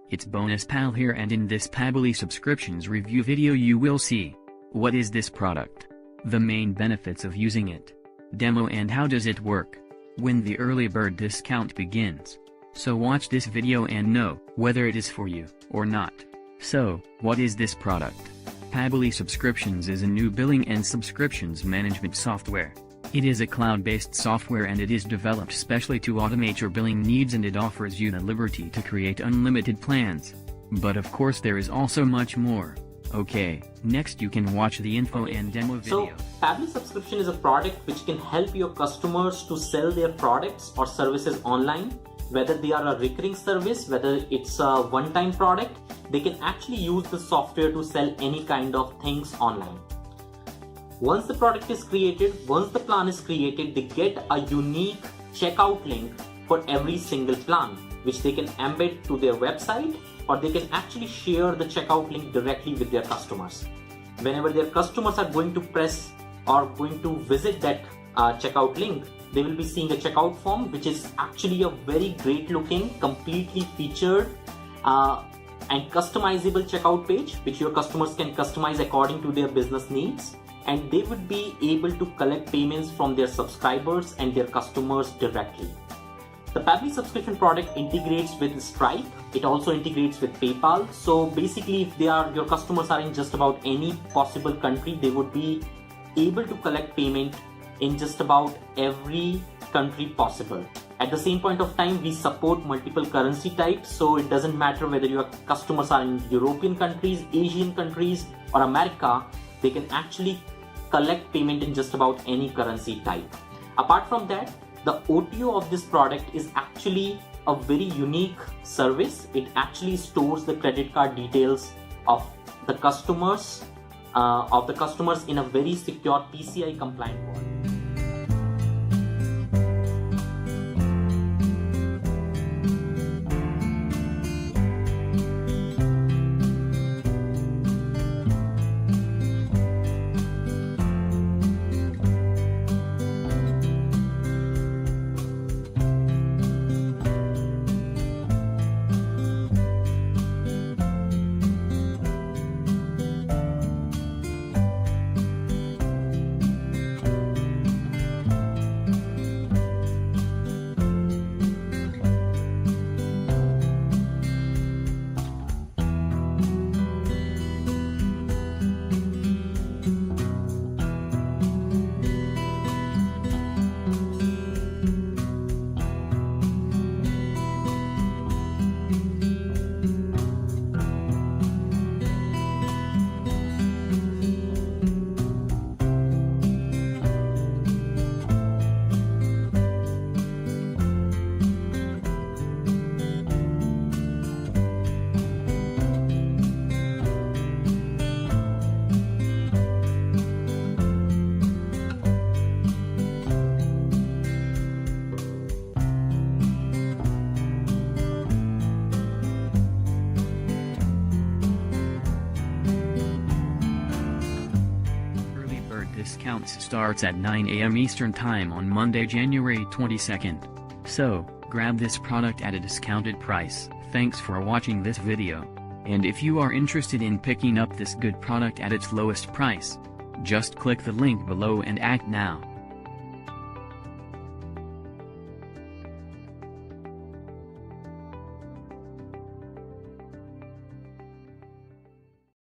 It's Bonus Pal here, and in this Pabbly Subscriptions review video you will see what is this product, the main benefits of using it, demo and how does it work, when the early bird discount begins. So watch this video and know whether it is for you or not. So, what is this product? Pabbly Subscriptions is a new billing and subscriptions management software. It is a cloud-based software and it is developed specially to automate your billing needs, and it offers you the liberty to create unlimited plans. But of course there is also much more. Okay, next you can watch the info and demo video. So, Pabbly Subscription is a product which can help your customers to sell their products or services online. Whether they are a recurring service, whether it's a one-time product, they can actually use the software to sell any kind of things online. Once the product is created, once the plan is created, they get a unique checkout link for every single plan, which they can embed to their website, or they can actually share the checkout link directly with their customers. Whenever their customers are going to press or going to visit that checkout link, they will be seeing a checkout form, which is actually a very great looking, completely featured and customizable checkout page, which your customers can customize according to their business needs. And they would be able to collect payments from their subscribers and their customers directly. The Pabbly subscription product integrates with Stripe. It also integrates with PayPal. So basically, if your customers are in just about any possible country, they would be able to collect payment in just about every country possible. At the same point of time, we support multiple currency types, so it doesn't matter whether your customers are in European countries, Asian countries, or America, they can actually collect payment in just about any currency type. Apart from that, the OTO of this product is actually a very unique service. It actually stores the credit card details of the customers in a very secure PCI compliant wallet. Discounts starts at 9 a.m. Eastern Time on Monday, January 22nd. So, grab this product at a discounted price. Thanks for watching this video. And if you are interested in picking up this good product at its lowest price, just click the link below and act now.